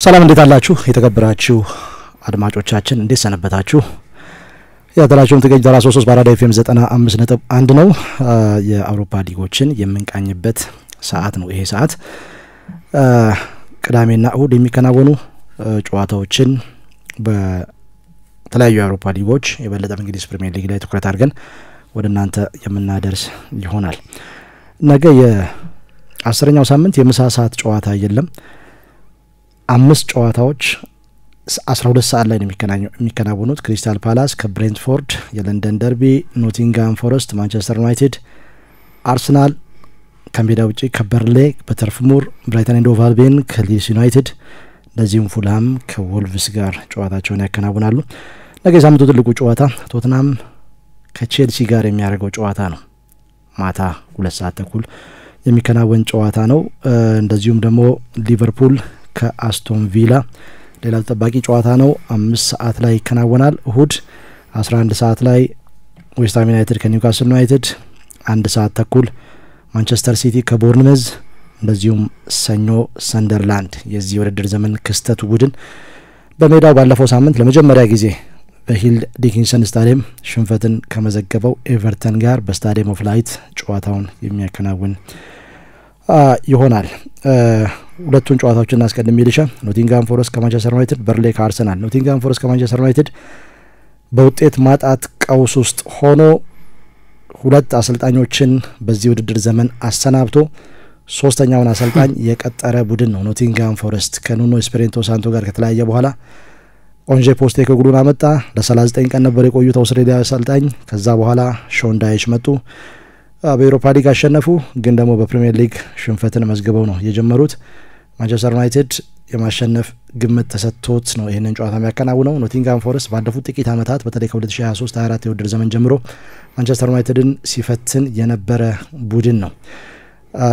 ሰላም እንዴት አላችሁ የተከበራችሁ አድማጮቻችን እንዴት ሰነበታችሁ ያደራችሁን ተገኝ ዳራ 33 ባራዳ ኤፍኤም 95.1 ነው የአውሮፓ ሊጎችን የምንቃኝበት ሰዓት ነው ይሄ ሰዓት ቅዳሜና እሁድ የሚከናወኑ ጨዋታዎችን በተለያዩ የአውሮፓ ሊጎች የበለጠ እንግሊዝ ፕሪሚየር ሊግ ላይ ትኩረት አድርገን ወደናንተ የምናደርስ ይሆናል ነገ የ10ኛው ሳምንት የምሳ ሰዓት ጨዋታ የለም 5 ጨዋታዎች 12 ሰዓት ላይ ነው የሚከናወኑት ክሪስታል ፓላስ ከብሬንትፎርድ የለንደን ደርቢ ኖቲንጋም ፎረስት ማንቸስተር ዩናይትድ አርሰናል ከሜዳ ውጪ ከበርሌ በተርፍሙር ብራይተን ኤንድ ሆቭ አልቢዮን ከሊድስ ዩናይትድ ለዚህም ፉልሃም ከወልቭስ ጋር ጨዋታቸውን ያከናውናሉ ነገ የሳምንቱ ትልቁ ጨዋታ ቶትናም ከቼልሲ ጋር የሚያደርገው ጨዋታ ነው ማታ 2 ሰዓት ተኩል የሚከናወን ጨዋታ ነው እንደዚሁም ደግሞ ሊቨርፑል ከአስቶን ቪላ ሌላው ተጠባቂ ጨዋታ ነው 5 ሰዓት ላይ ይከናወናል እሁድ 11 ሰዓት ላይ ዌስት ሃም ዩናይትድ ከኒውካስል ዩናይትድ 1 ሰዓት ተኩል ማንቸስተር ሲቲ ከቦርንመዝ እንደዚሁም ሰኞ ሰንደርላንድ የዚህ ውድድር ዘመን ክስተቱ ቡድን በሜዳው ባለፈው ሳምንት ለመጀመሪያ ጊዜ በሂል ዲኪንሰን ስታዲየም ሽንፈትን ከመዘገበው ኤቨርተን ጋር በስታዲየም ኦፍ ላይት ጨዋታውን የሚያከናውን ይሆናል ሁለቱን ጨዋታዎችን አስቀድሜ ልሻ ኖቲንጋም ፎረስት ከማንቸስተር ዩናይትድ በርሌ ከአርሰናል ኖቲንጋም ፎረስት ከማንቸስተር ዩናይትድ በውጤት ማጣት ቀውስ ውስጥ ሆኖ ሁለት አሰልጣኞችን በዚህ ውድድር ዘመን አሰናብቶ ሶስተኛውን አሰልጣኝ የቀጠረ ቡድን ነው ኖቲንጋም ፎረስት ከኑኖ ኤስፒሪንቶ ሳንቶ ጋር ከተለያየ በኋላ ኦንጄ ፖስቴኮግሉን አመጣ ለ39 ቀን ነበር የቆዩት አውስትራሊያዊ አሰልጣኝ ከዛ በኋላ ሾን ዳይሽ መጡ በዩሮፓ ሊግ አሸነፉ ግን ደግሞ በፕሪሚየር ሊግ ሽንፈትን መዝግበው ነው የጀመሩት ማንቸስተር ዩናይትድ የማሸነፍ ግምት ተሰጥቶት ነው ይሄንን ጨዋታ የሚያከናውነው ኖቲንጋም ፎረስት ባለፉት ጥቂት አመታት በተለይ ከ2023-24 የውድድር ዘመን ጀምሮ ማንቸስተር ዩናይትድን ሲፈትን የነበረ ቡድን ነው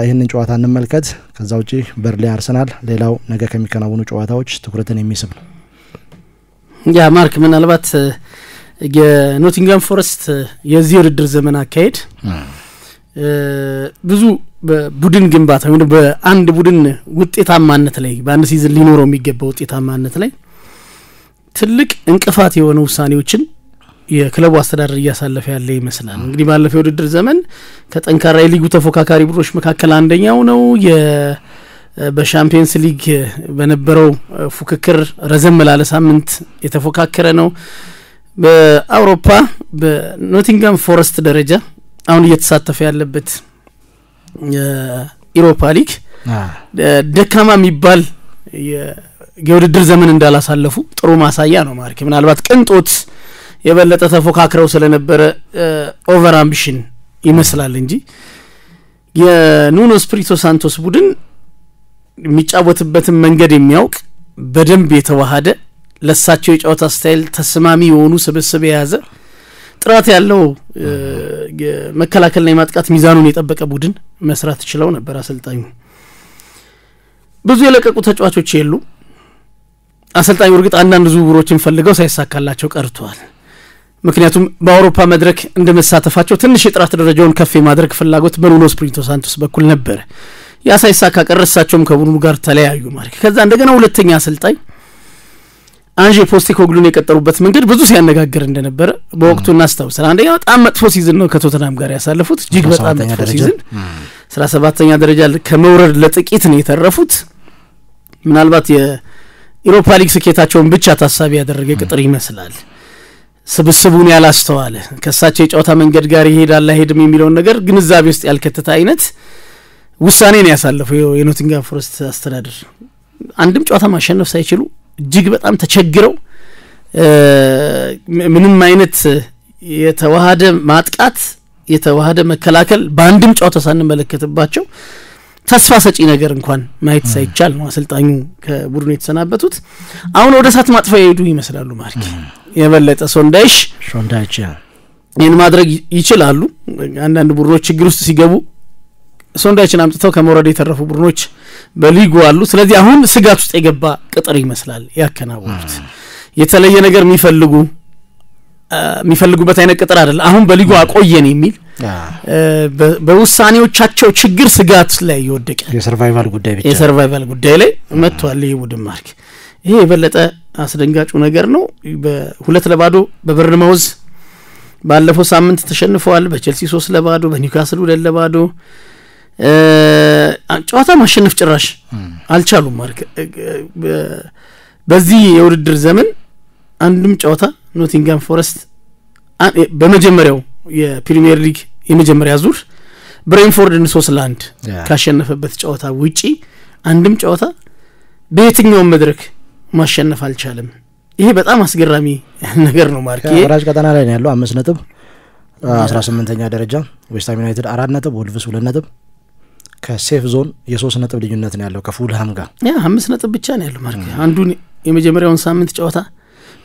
ይሄንን ጨዋታ እንመልከት ከዛ ውጪ በርሌ አርሰናል ሌላው ነገ ከሚከናወኑ ጨዋታዎች ትኩረትን የሚስብ ነው ያ ማርክ ምናልባት የኖቲንጋም ፎረስት የዚህ ውድድር ዘመን አካሄድ ብዙ በቡድን ግንባታ ወይ በአንድ ቡድን ውጤታማነት ላይ በአንድ ሲዝን ሊኖረው የሚገባው ውጤታማነት ላይ ትልቅ እንቅፋት የሆኑ ውሳኔዎችን የክለቡ አስተዳደር እያሳለፈ ያለ ይመስላል እንግዲህ ባለፈው ውድድር ዘመን ከጠንካራ የሊጉ ተፎካካሪ ቡድኖች መካከል አንደኛው ነው በሻምፒየንስ ሊግ በነበረው ፉክክር ረዘም ላለ ሳምንት የተፎካከረ ነው በአውሮፓ በኖቲንጋም ፎረስት ደረጃ አሁን እየተሳተፈ ያለበት የዩሮፓ ሊግ ደካማ የሚባል የውድድር ዘመን እንዳላሳለፉ ጥሩ ማሳያ ነው ማርክ ምናልባት ቅንጦት የበለጠ ተፎካክረው ስለነበረ ኦቨር አምቢሽን ይመስላል እንጂ የኑኖ ኤስፒሪንቶ ሳንቶስ ቡድን የሚጫወትበትን መንገድ የሚያውቅ በደንብ የተዋሃደ ለሳቸው የጨዋታ ስታይል ተስማሚ የሆኑ ስብስብ የያዘ ጥራት ያለው የመከላከልና የማጥቃት ሚዛኑን የጠበቀ ቡድን መስራት ይችላል ነበር አሰልጣኙ ብዙ የለቀቁ ተጫዋቾች የሉ አሰልጣኙ እርግጥ አንዳንድ ዝውውሮችን ፈልገው ሳይሳካላቸው ቀርቷል ምክንያቱም በአውሮፓ መድረክ እንደመሳተፋቸው ትንሽ የጥራት ደረጃውን ከፍ የማድረግ ፍላጎት በኑኖ ኤስፒሪንቶ ሳንቶስ በኩል ነበር ያ ሳይሳካ ቀረሳቸውም ከቡድኑ ጋር ተለያዩ ማለት ከዛ እንደገና ሁለተኛ አሰልጣኝ አንጄ ፖስቴኮግሉን የቀጠሩበት መንገድ ብዙ ሲያነጋግር እንደነበረ በወቅቱ እናስታውሳለን አንደኛው በጣም መጥፎ ሲዝን ነው ከቶተናም ጋር ያሳለፉት እጅግ በጣም መጥፎ ሲዝን 17ኛ ደረጃ ከመውረድ ለጥቂት ነው የተረፉት ምናልባት የዩሮፓ ሊግ ስኬታቸውን ብቻ ታሳቢ ያደረገ ቅጥር ይመስላል ስብስቡን ያላስተዋለ ከሳቸው የጨዋታ መንገድ ጋር ይሄዳል አይሄድም የሚለውን ነገር ግንዛቤ ውስጥ ያልከተተ አይነት ውሳኔ ነው ያሳለፈው የኖቲንጋም ፎረስት አስተዳደር አንድም ጨዋታ ማሸነፍ ሳይችሉ እጅግ በጣም ተቸግረው ምንም አይነት የተዋሃደ ማጥቃት የተዋሃደ መከላከል በአንድም ጨዋታ ሳንመለከትባቸው ተስፋ ሰጪ ነገር እንኳን ማየት ሳይቻል ነው አሰልጣኙ ከቡድኑ የተሰናበቱት አሁን ወደ ሳት ማጥፋ ይሄዱ ይመስላሉ ማርክ የበለጠ ሾንዳይሽ ይሄን ማድረግ ይችላሉ አንዳንድ ቡድኖች ችግር ውስጥ ሲገቡ ሶንዳይችን አምጥተው ከመውረድ የተረፉ ቡድኖች በሊጉ አሉ ስለዚህ አሁን ስጋት ውስጥ የገባ ቅጥር ይመስላል ያከናውኑት የተለየ ነገር የሚፈልጉበት አይነት ቅጥር አይደል አሁን በሊጉ አቆየን የሚል በውሳኔዎቻቸው ችግር ስጋት ላይ ይወደቀ የሰርቫይቫል ጉዳይ ላይ መጥቷል ይቡድን ማርክ ይሄ የበለጠ አስደንጋጩ ነገር ነው። በ2-0 በበርንማውዝ ባለፈው ሳምንት ተሸንፈዋል። በቼልሲ 3-0 በኒውካስል 2-0 ጨዋታ ማሸነፍ ጭራሽ አልቻሉም ማለት በዚህ የውድድር ዘመን አንድም ጨዋታ ኖቲንጋም ፎረስት በመጀመሪያው የፕሪሚየር ሊግ የመጀመሪያ ዙር ብሬንፎርድን 3-1 ካሸነፈበት ጨዋታ ውጪ አንድም ጨዋታ በየትኛው መድረክ ማሸነፍ አልቻለም። ይሄ በጣም አስገራሚ ነገር ነው ማለት ነው። ወራጅ ቀጠና ላይ ነው ያለው 5 ነጥብ 18ኛ ደረጃ ዌስትሃም ዩናይትድ 4 ነጥብ ወልቭስ 2 ነጥብ ከሴፍ ዞን የ3 ነጥብ ልዩነት ነው ያለው ከፉልሃም ጋር 5 ነጥብ ብቻ ነው ያለው ማለት ነው። አንዱን የመጀመሪያውን ሳምንት ጨዋታ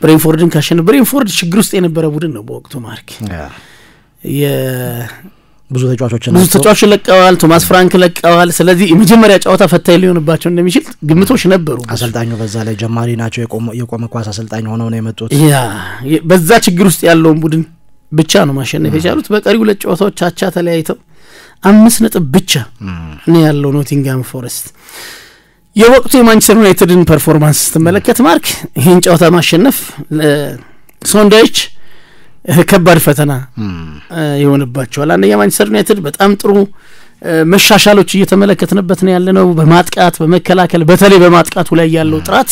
ብሬንፎርድን ካሸነፈ ብሬንፎርድ ችግር ውስጥ የነበረ ቡድን ነው በወቅቱ ማለት ብዙ ተጫዋቾች ለቀዋል። ቶማስ ፍራንክ ለቀዋል። ስለዚህ የመጀመሪያ ጨዋታ ፈታኝ ሊሆንባቸው እንደሚችል ግምቶች ነበሩ። አሰልጣኙ በዛ ላይ ጀማሪ ናቸው የቆመ ኳስ አሰልጣኝ ሆነው ነው የመጡት። በዛ ችግር ውስጥ ያለውን ቡድን ብቻ ነው ማሸነፍ የቻሉት። በቀሪው 2 ጨዋታዎች አቻ ተለያይተው 5 ነጥብ ብቻ ነው ያለው ኖቲንጋም ፎረስት። የወቅቱ የማንቸስተር ዩናይትድን ፐርፎርማንስ ስትመለከት ማርክ ይሄን ጨዋታ ማሸነፍ ሶንዳይች ከባድ ፈተና ይሆንባቸዋል። አንደኛ ማንቸስተር ዩናይትድ በጣም ጥሩ መሻሻሎች እየተመለከትንበት ነው ያለነው በማጥቃት በመከላከል በተለይ በማጥቃቱ ላይ ያለው ጥራት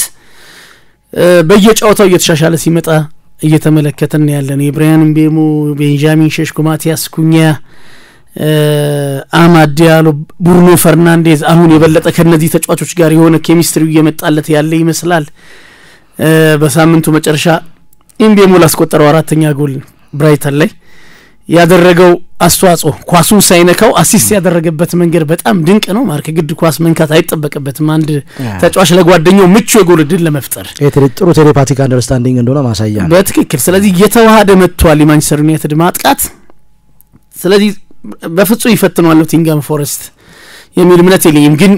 በየጨዋታው እየተሻሻለ ሲመጣ እየተመለከትን ነው ያለነው። የብራያን ምቤሞ ቤንጃሚን ሼሽኮ ማቲያስ ኩኛ አማድ ዲያሎ ብሩኖ ፈርናንዴዝ አሁን የበለጠ ከነዚህ ተጫዋቾች ጋር የሆነ ኬሚስትሪው እየመጣለት ያለ ይመስላል። በሳምንቱ መጨረሻ ኢምቤሞ ላስቆጠረው 4ኛ ጎል ብራይተን ላይ ያደረገው አስተዋጽኦ ኳሱን ሳይነካው አሲስት ያደረገበት መንገድ በጣም ድንቅ ነው። ማርክ ግድ ኳስ መንካት አይጠበቅበትም አንድ ተጫዋች ለጓደኛው ምቹ የጎል ዕድል ለመፍጠር ጥሩ ቴሌፓቲክ አንደርስታንዲንግ እንደሆነ ማሳያ ነው በትክክል። ስለዚህ የተዋሃደ መጥቷል የማንቸስተር ዩናይትድ ማጥቃት። ስለዚህ በፍጹም ይፈትነዋል ኖቲንጋም ፎረስት የሚል እምነት የለኝም። ግን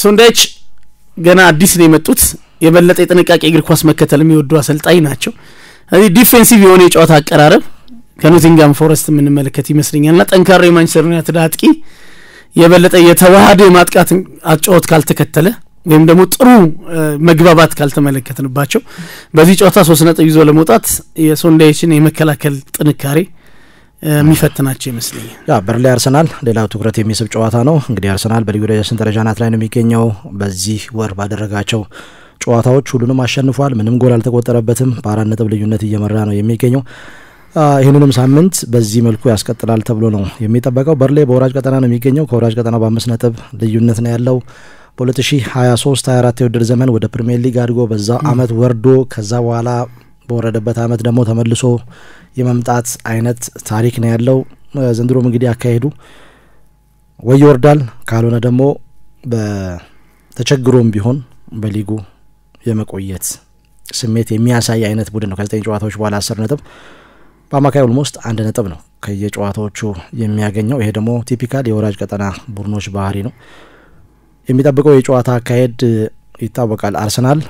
ሶንዳይች ገና አዲስ ነው የመጡት የበለጠ የጥንቃቄ እግር ኳስ መከተል የሚወዱ አሰልጣኝ ናቸው። ስለዚህ ዲፌንሲቭ የሆነ የጨዋታ አቀራረብ ከኖቲንጋም ፎረስት ምን መለከት ይመስልኛልና ጠንካራ የማንቸስተር ዩናይትድ አጥቂ የበለጠ የተዋሃደ ማጥቃት አጫወት ካልተከተለ ወይም ደግሞ ጥሩ መግባባት ካልተመለከትንባቸው በዚህ ጨዋታ 3 ነጥብ ይዞ ለመውጣት የሶንዳይችን የመከላከል ጥንካሬ የሚፈትናቸው ይመስለኛል። በርንሌይ አርሰናል ሌላው ትኩረት የሚስብ ጨዋታ ነው። እንግዲህ አርሰናል በሊጉ ደረጃ አናት ላይ ነው የሚገኘው። በዚህ ወር ባደረጋቸው ጨዋታዎች ሁሉንም አሸንፏል። ምንም ጎል አልተቆጠረበትም። በ4 ነጥብ ልዩነት እየመራ ነው የሚገኘው። ይህንንም ሳምንት በዚህ መልኩ ያስቀጥላል ተብሎ ነው የሚጠበቀው። በርንሌይ በወራጅ ቀጠና ነው የሚገኘው። ከወራጅ ቀጠናው በ5 ነጥብ ልዩነት ነው ያለው። በ2023-24 የውድድር ዘመን ወደ ፕሪሚየር ሊግ አድጎ በዛ አመት ወርዶ ከዛ በኋላ በወረደበት አመት ደግሞ ተመልሶ የመምጣት አይነት ታሪክ ነው ያለው። ዘንድሮም እንግዲህ አካሄዱ ወይ ይወርዳል ካልሆነ ደግሞ በተቸግሮም ቢሆን በሊጉ የመቆየት ስሜት የሚያሳይ አይነት ቡድን ነው። ከ9 ጨዋታዎች በኋላ 10 ነጥብ በአማካይ ኦልሞስት 1 ነጥብ ነው ከየጨዋታዎቹ የሚያገኘው። ይሄ ደግሞ ቲፒካል የወራጅ ቀጠና ቡድኖች ባህሪ ነው። የሚጠብቀው የጨዋታ አካሄድ ይታወቃል። አርሰናል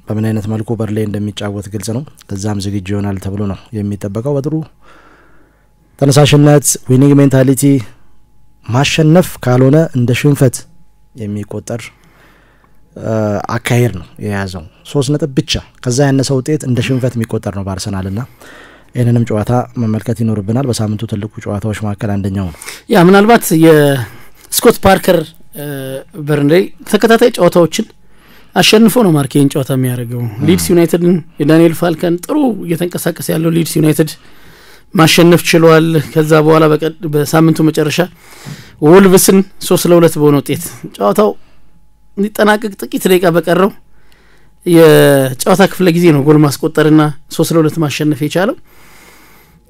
በምን አይነት መልኩ በርንሌይ እንደሚጫወት ግልጽ ነው። ለዛም ዝግጁ ይሆናል ተብሎ ነው የሚጠበቀው። በጥሩ ተነሳሽነት ዊኒንግ ሜንታሊቲ ማሸነፍ ካልሆነ እንደ ሽንፈት የሚቆጠር አካሄድ ነው የያዘው። 3 ነጥብ ብቻ ከዛ ያነሰ ውጤት እንደ ሽንፈት የሚቆጠር ነው በአርሰናልና ይህንንም ጨዋታ መመልከት ይኖርብናል። በሳምንቱ ትልቁ ጨዋታዎች መካከል አንደኛው ነው። ምናልባት የስኮት ፓርከር በርንሌይ ተከታታይ ጨዋታዎችን አሸንፎ ነው ማርኬን ጨዋታ የሚያደርገው። ሊድስ ዩናይትድን የዳንኤል ፋልከን ጥሩ እየተንቀሳቀሰ ያለው ሊድስ ዩናይትድ ማሸነፍ ችሏል። ከዛ በኋላ በሳምንቱ መጨረሻ ወልቭስን 3-2 በሆነ ውጤት ጨዋታው ሊጠናቀቅ ጥቂት ደቂቃ በቀረው የጨዋታ ክፍለ ጊዜ ነው ጎል ማስቆጠርና 3-2 ማሸነፍ የቻለው።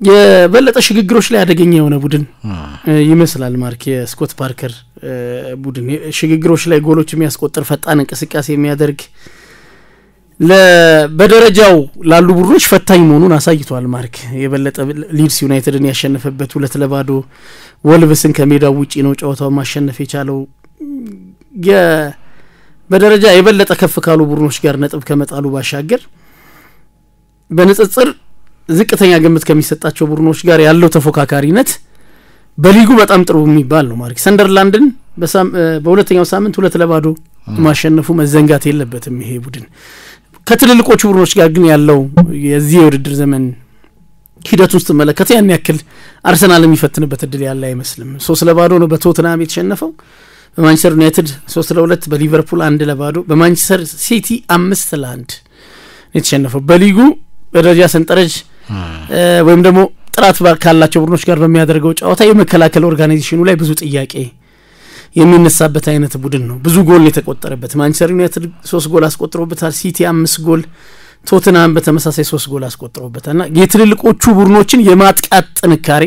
የበለጠ ሽግግሮች ላይ አደገኛ የሆነ ቡድን ይመስላል ማርክ የስኮት ፓርከር ቡድን። ሽግግሮች ላይ ጎሎች የሚያስቆጥር ፈጣን እንቅስቃሴ የሚያደርግ በደረጃው ላሉ ቡድኖች ፈታኝ መሆኑን አሳይቷል ማርክ። የበለጠ ሊድስ ዩናይትድን ያሸነፈበት 2-0 ወልቭስን ከሜዳው ውጪ ነው ጨዋታውን ማሸነፍ የቻለው። በደረጃ የበለጠ ከፍ ካሉ ቡድኖች ጋር ነጥብ ከመጣሉ ባሻገር በንጽጽር ዝቅተኛ ግምት ከሚሰጣቸው ቡድኖች ጋር ያለው ተፎካካሪነት በሊጉ በጣም ጥሩ የሚባል ነው ማርክ። ሰንደርላንድን በሁለተኛው ሳምንት 2-0 ማሸነፉ መዘንጋት የለበትም ይሄ ቡድን ከትልልቆቹ ቡድኖች ጋር ግን ያለው የዚህ የውድድር ዘመን ሂደት ውስጥ መለከተ ያን ያክል አርሰናል የሚፈትንበት እድል ያለ አይመስልም 3-0 ነው በቶትናም የተሸነፈው በማንቸስተር ዩናይትድ 3-2 በሊቨርፑል 1-0 በማንቸስተር ሲቲ 5-1 የተሸነፈው በሊጉ በደረጃ ሰንጠረዥ ወይም ደግሞ ጥራት ካላቸው ቡድኖች ጋር በሚያደርገው ጨዋታ የመከላከል ኦርጋናይዜሽኑ ላይ ብዙ ጥያቄ የሚነሳበት አይነት ቡድን ነው ብዙ ጎል የተቆጠረበት ማንቸስተር ዩናይትድ 3 ጎል አስቆጥሮበታል ሲቲ 5 ጎል ቶትናም በተመሳሳይ 3 ጎል አስቆጥሮበታልና የትልልቆቹ ቡድኖችን የማጥቃት ጥንካሬ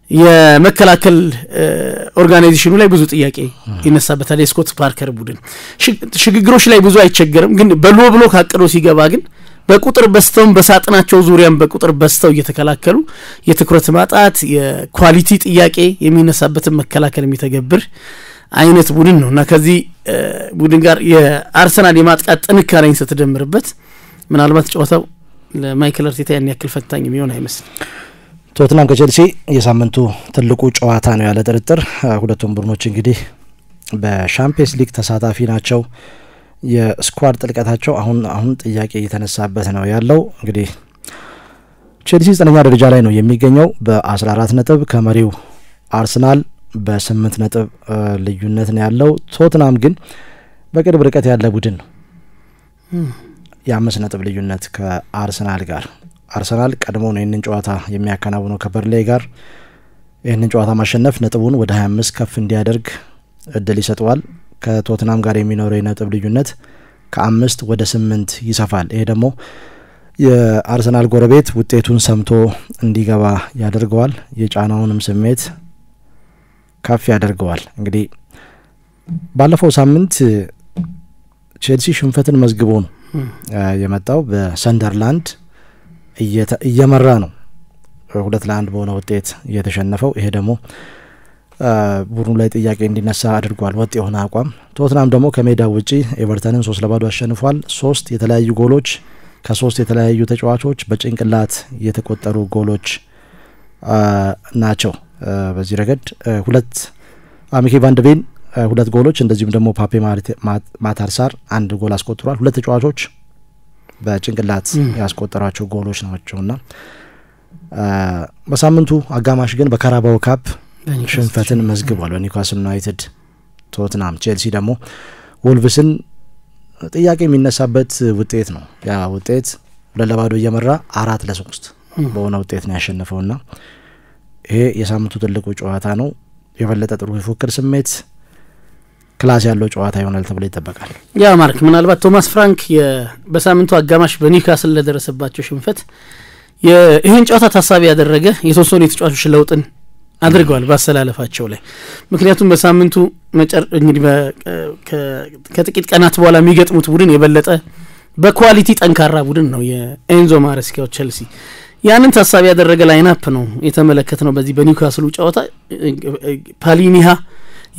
የመከላከል ኦርጋናይዜሽኑ ላይ ብዙ ጥያቄ ይነሳበታል የስኮት ፓርከር ቡድን ሽግግሮች ላይ ብዙ አይቸገርም ግን በሎ ብሎክ አቅዶ ሲገባ ግን በቁጥር በስተው በሳጥናቸው ዙሪያም በቁጥር በስተው እየተከላከሉ የትኩረት ማጣት የኳሊቲ ጥያቄ የሚነሳበት መከላከል የሚተገብር አይነት ቡድን ነውና ከዚህ ቡድን ጋር የአርሰናል የማጥቃት ጥንካሬን ስትደምርበት ምናልባት ጨዋታው ለማይክል አርቴታ ያን ያክል ፈታኝ የሚሆን አይመስልም ቶትናም ከቼልሲ የሳምንቱ ትልቁ ጨዋታ ነው ያለ ጥርጥር ሁለቱም ቡድኖች እንግዲህ በሻምፒየንስ ሊግ ተሳታፊ ናቸው የስኳድ ጥልቀታቸው አሁን ጥያቄ እየተነሳበት ነው ያለው እንግዲህ ቼልሲ 9ኛ ደረጃ ላይ ነው የሚገኘው በ14 ነጥብ ከመሪው አርሰናል በ8 ነጥብ ልዩነት ነው ያለው ቶትናም ግን በቅርብ ርቀት ያለ ቡድን ነው የ5 ነጥብ ልዩነት ከአርሰናል ጋር አርሰናል ቀድሞ ነው ይህንን ጨዋታ የሚያከናውነው ከበርሌይ ጋር ይህንን ጨዋታ ማሸነፍ ነጥቡን ወደ 25 ከፍ እንዲያደርግ እድል ይሰጠዋል ከቶትናም ጋር የሚኖረው የነጥብ ልዩነት ከ5 ወደ 8 ይሰፋል ይሄ ደግሞ የአርሰናል ጎረቤት ውጤቱን ሰምቶ እንዲገባ ያደርገዋል የጫናውንም ስሜት ከፍ ያደርገዋል እንግዲህ ባለፈው ሳምንት ቼልሲ ሽንፈትን መዝግቦ ነው የመጣው በሰንደርላንድ እየመራ ነው 2-1 በሆነ ውጤት እየተሸነፈው ይሄ ደግሞ ቡድኑ ላይ ጥያቄ እንዲነሳ አድርጓል ወጥ የሆነ አቋም ቶትናም ደግሞ ከሜዳው ውጪ ኤቨርተንን 3-0 አሸንፏል 3 የተለያዩ ጎሎች ከ3 የተለያዩ ተጫዋቾች በጭንቅላት የተቆጠሩ ጎሎች ናቸው በዚህ ረገድ 2 አሚኬ ቫንደቬን 2 ጎሎች እንደዚሁም ደግሞ ፓፔ ማታርሳር 1 ጎል አስቆጥሯል 2 ተጫዋቾች በጭንቅላት ያስቆጠራቸው ጎሎች ናቸውና በሳምንቱ አጋማሽ ግን በካራባኦ ካፕ ሽንፈትን መዝግቧል በኒውካስል ዩናይትድ ቶትናም ቼልሲ ደግሞ ወልቭስን ጥያቄ የሚነሳበት ውጤት ነው ያ ውጤት 2-0 እየመራ 4-3 በሆነ ውጤት ነው ያሸነፈውና ይሄ የሳምንቱ ትልቁ ጨዋታ ነው የበለጠ ጥሩ የፉክክር ስሜት ክላስ ያለው ጨዋታ ይሆናል ተብሎ ይጠበቃል ያ ማርክ ምናልባት ቶማስ ፍራንክ በሳምንቱ አጋማሽ በኒውካስል ለደረሰባቸው ሽንፈት ይሄን ጨዋታ ታሳቢ ያደረገ የተወሰኑ የተጫዋቾች ለውጥን አድርገዋል ባሰላለፋቸው ላይ ምክንያቱም በሳምንቱ እንግዲህ ከጥቂት ቀናት በኋላ የሚገጥሙት ቡድን የበለጠ በኳሊቲ ጠንካራ ቡድን ነው የኤንዞ ማሬስካው ቼልሲ ያንን ታሳቢ ያደረገ ላይናፕ ነው የተመለከተነው በዚህ በኒውካስሉ ጨዋታ ፓሊኒሃ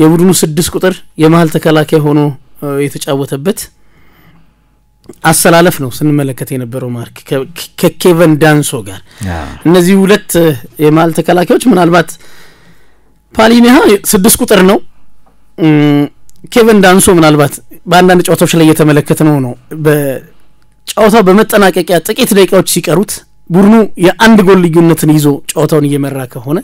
የቡድኑ 6 ቁጥር የመሃል ተከላካይ ሆኖ የተጫወተበት አሰላለፍ ነው ስንመለከት የነበረው ማርክ ከኬቨን ዳንሶ ጋር እነዚህ ሁለት የመሃል ተከላካዮች ምናልባት ፓሊኒሃ 6 ቁጥር ነው ኬቨን ዳንሶ ምናልባት በአንዳንድ ጨዋታዎች ላይ እየተመለከተነው ነው በጨዋታው በመጠናቀቂያ ጥቂት ደቂቃዎች ሲቀሩት ቡድኑ የአንድ ጎል ልዩነትን ይዞ ጨዋታውን እየመራ ከሆነ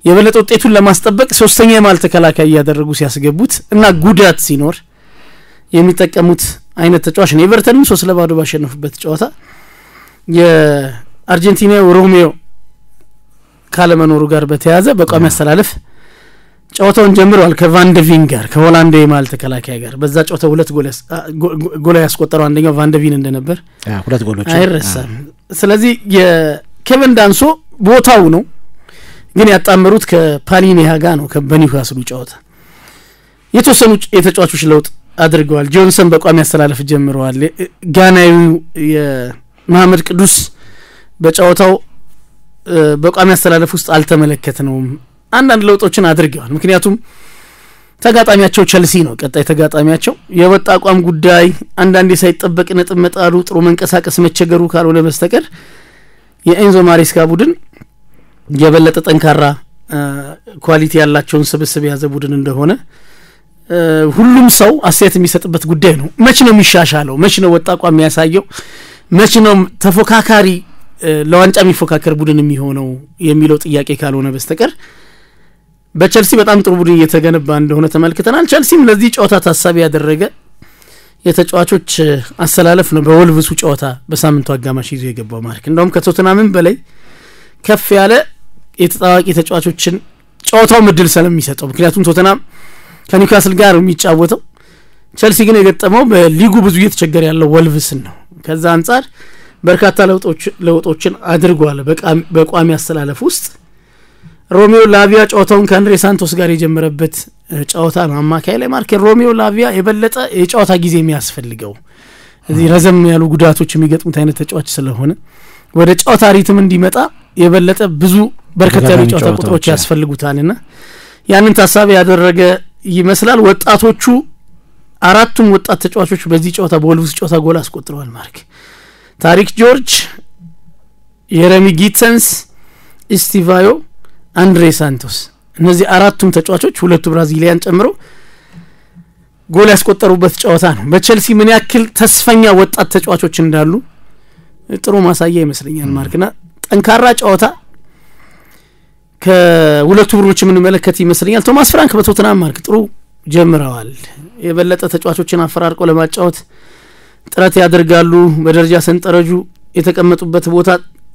የበለጠ ውጤቱን ለማስጠበቅ ሶስተኛ የመሃል ተከላካይ ያደረጉ ሲያስገቡት እና ጉዳት ሲኖር የሚጠቀሙት አይነት ተጫዋች ነው ኤቨርተንን 3-0 ባሸነፉበት ጨዋታ የአርጀንቲናው ሮሜዮ ካለመኖሩ ጋር በተያያዘ በቋሚ አስተላለፍ ጨዋታውን ጀምሯል ከቫንደቪን ጋር ከሆላንድ የመሃል ተከላካይ ጋር በዛ ጨዋታ 2 ጎል ያስቆጠረው አንደኛው ቫንደቪን እንደነበር 2 ጎሎች አይረሳም ስለዚህ የኬቨን ዳንሶ ቦታው ነው ግን ያጣመሩት ከፓሊኒሃ ጋር ነው በኒውካስሉ ጨዋታ የተወሰኑ የተጫዋቾች ለውጥ አድርገዋል ጆንሰን በቋሚ አስተላለፍ ጀምረዋል ጋናዩ የመሐመድ ቅዱስ በጨዋታው በቋሚ አስተላለፍ ውስጥ አልተመለከተነውም አንዳንድ ለውጦችን አድርገዋል ምክንያቱም ተጋጣሚያቸው ቼልሲ ነው ቀጣይ ተጋጣሚያቸው የወጣ አቋም ጉዳይ አንዳንዴ ሳይጠበቅ ነጥብ መጣሉ ጥሩ መንቀሳቀስ መቸገሩ ካልሆነ በስተቀር የኤንዞ ማሬስካ ቡድን የበለጠ ጠንካራ ኳሊቲ ያላቸውን ስብስብ ያዘ ቡድን እንደሆነ ሁሉም ሰው አስተያየት የሚሰጥበት ጉዳይ ነው። መች ነው የሚሻሻለው? መች ነው ወጥ አቋም የሚያሳየው? መች ነው ተፎካካሪ ለዋንጫ የሚፎካከር ቡድን የሚሆነው የሚለው ጥያቄ ካልሆነ በስተቀር በቸልሲ በጣም ጥሩ ቡድን እየተገነባ እንደሆነ ተመልክተናል። ቸልሲም ለዚህ ጨዋታ ታሳቢ ያደረገ የተጫዋቾች አሰላለፍ ነው በወልቭሱ ጨዋታ በሳምንቱ አጋማሽ ይዞ የገባው ማርክ። እንደውም ከቶተናምም በላይ ከፍ ያለ የተጣዋቂ ተጫዋቾችን ጨዋታው ምድል ስለሚሰጠው፣ ምክንያቱም ቶተናም ከኒውካስል ጋር የሚጫወተው ቸልሲ ግን የገጠመው በሊጉ ብዙ እየተቸገረ ያለው ወልቭስን ነው። ከዛ አንጻር በርካታ ለውጦችን አድርጓል በቋሚ አስተላለፍ ውስጥ። ሮሜዮ ላቪያ ጨዋታውን ከአንድሬ ሳንቶስ ጋር የጀመረበት ጨዋታ ነው አማካይ ላይ ማርክ። ሮሜዮ ላቪያ የበለጠ የጨዋታ ጊዜ የሚያስፈልገው እዚህ ረዘም ያሉ ጉዳቶች የሚገጥሙት አይነት ተጫዋች ስለሆነ ወደ ጨዋታ ሪትም እንዲመጣ የበለጠ ብዙ በርከት ያሉ ጨዋታ ቁጥሮች ያስፈልጉታልና ያንን ታሳቢ ያደረገ ይመስላል። ወጣቶቹ አራቱም ወጣት ተጫዋቾች በዚህ ጨዋታ በወልቭስ ጨዋታ ጎል አስቆጥረዋል ማርክ። ታሪክ ጆርጅ፣ የረሚ ጊተንስ፣ ኢስቲቫዮ፣ አንድሬ ሳንቶስ እነዚህ አራቱም ተጫዋቾች ሁለቱ ብራዚሊያን ጨምሮ ጎል ያስቆጠሩበት ጨዋታ ነው። በቸልሲ ምን ያክል ተስፈኛ ወጣት ተጫዋቾች እንዳሉ ጥሩ ማሳያ ይመስለኛል ማርክና ጠንካራ ጨዋታ ከሁለቱ ቡድኖች የምንመለከት ይመስለኛል። ቶማስ ፍራንክ በቶተናም ማርክ ጥሩ ጀምረዋል። የበለጠ ተጫዋቾችን አፈራርቆ ለማጫወት ጥረት ያደርጋሉ። በደረጃ ሰንጠረጁ የተቀመጡበት ቦታ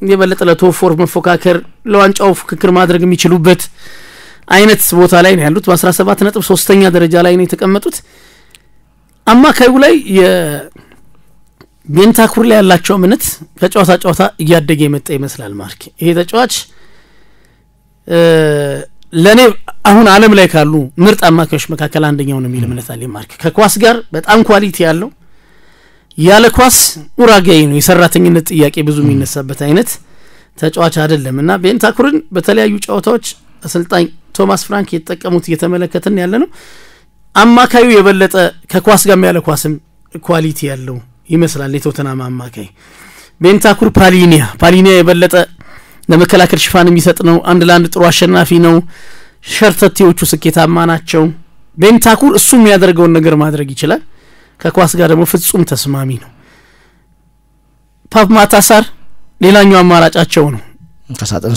የበለጠ ለቶፕ ፎር መፎካከር ለዋንጫው ፍክክር ማድረግ የሚችሉበት አይነት ቦታ ላይ ነው ያሉት። በ17 ነጥብ 3ኛ ደረጃ ላይ ነው የተቀመጡት። አማካዩ ላይ የቤንታኩር ላይ ያላቸው እምነት ከጨዋታ ጨዋታ እያደገ የመጣ ይመስላል ማርክ። ይሄ ተጫዋች ለኔ አሁን ዓለም ላይ ካሉ ምርጥ አማካዮች መካከል አንደኛው ነው የሚል እምነት አለኝ ማርክ። ከኳስ ጋር በጣም ኳሊቲ ያለው ያለ ኳስ ኡራጋይ ነው። የሰራተኝነት ጥያቄ ብዙ የሚነሳበት አይነት ተጫዋች አይደለም እና ቤንታኩርን በተለያዩ ጨዋታዎች አሰልጣኝ ቶማስ ፍራንክ የተጠቀሙት እየተመለከተን ያለ ነው። አማካዩ የበለጠ ከኳስ ጋር ያለ ኳስም ኳሊቲ ያለው ይመስላል የቶተናም አማካይ። ቤንታኩር ፓሊኒያ የበለጠ ለመከላከል ሽፋን የሚሰጥ ነው። አንድ ለአንድ ጥሩ አሸናፊ ነው። ሸርተቴዎቹ ስኬታማ ናቸው። ቤንታኩር እሱ የሚያደርገውን ነገር ማድረግ ይችላል። ከኳስ ጋር ደግሞ ፍጹም ተስማሚ ነው። ፓፕ ማታሳር ሌላኛው አማራጫቸው ነው። ከሳጥን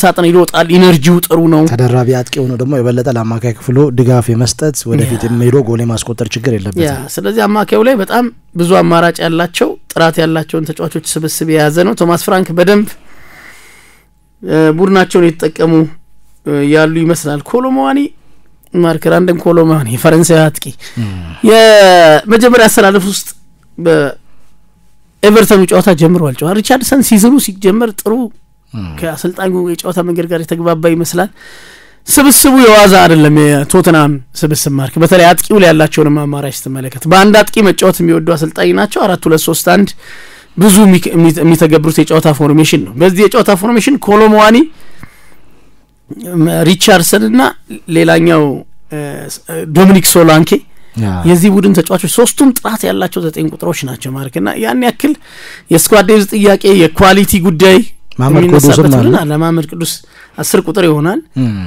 ሳጥን ይሮጣል። ኢነርጂው ጥሩ ነው። ተደራቢ አጥቂው ነው ደግሞ የበለጠ ለአማካይ ክፍሉ ድጋፍ የመስጠት ወደፊት የሚሄዱ ጎል የማስቆጠር ችግር የለበትም። ስለዚህ አማካዩ ላይ በጣም ብዙ አማራጭ ያላቸው ጥራት ያላቸውን ተጫዋቾች ስብስብ የያዘ ነው። ቶማስ ፍራንክ በደንብ ቡድናቸውን የተጠቀሙ ያሉ ይመስላል። ኮሎሞዋኒ ማርከር አንደም ኮሎሞዋኒ የፈረንሳይ አጥቂ የመጀመሪያ አሰላለፍ ውስጥ በኤቨርተኑ ጨዋታ ጀምሯል። ሪቻርድሰን ሲዝኑ ሲጀመር ጥሩ ከአሰልጣኙ የጨዋታ መንገድ ጋር የተግባባ ይመስላል። ስብስቡ የዋዛ አይደለም የቶተናም ስብስብ ማርክ። በተለይ አጥቂው ላይ ያላቸውን አማራጭ ተመለከተ። በአንድ አጥቂ መጫወት የሚወዱ አሰልጣኝ ናቸው። 4-2-3-1 ብዙ የሚተገብሩት የጨዋታ ፎርሜሽን ነው። በዚህ የጨዋታ ፎርሜሽን ኮሎሞዋኒ፣ ሪቻርድሰን እና ሌላኛው ዶሚኒክ ሶላንኬ የዚህ ቡድን ተጫዋቾች ሶስቱም ጥራት ያላቸው 9 ቁጥሮች ናቸው ማርክና ያን ያክል የስኳድ ዴዝ ጥያቄ የኳሊቲ ጉዳይ ማመድ ቅዱስ 10 ቁጥር ይሆናል።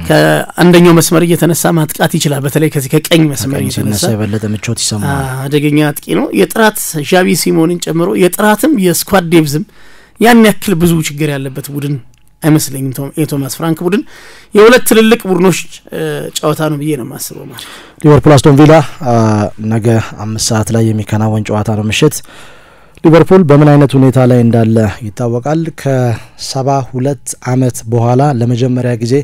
ከአንደኛው መስመር እየተነሳ ማጥቃት ይችላል። በተለይ ከዚህ ከቀኝ መስመር እየተነሳ የበለጠ ምቾት ይሰማል። አደገኛ አጥቂ ነው። የጥራት ዣቪ ሲሞንን ጨምሮ የጥራትም የስኳድ ዴቭዝም ያን ያክል ብዙ ችግር ያለበት ቡድን አይመስለኝም። የቶማስ ፍራንክ ቡድን የሁለት ትልልቅ ቡድኖች ጨዋታ ነው ብዬ ነው የማስበው ማለት። ሊቨርፑል አስቶን ቪላ ነገ 5 ሰዓት ላይ የሚከናወን ጨዋታ ነው ምሽት። ሊቨርፑል በምን አይነት ሁኔታ ላይ እንዳለ ይታወቃል። ከ72 አመት በኋላ ለመጀመሪያ ጊዜ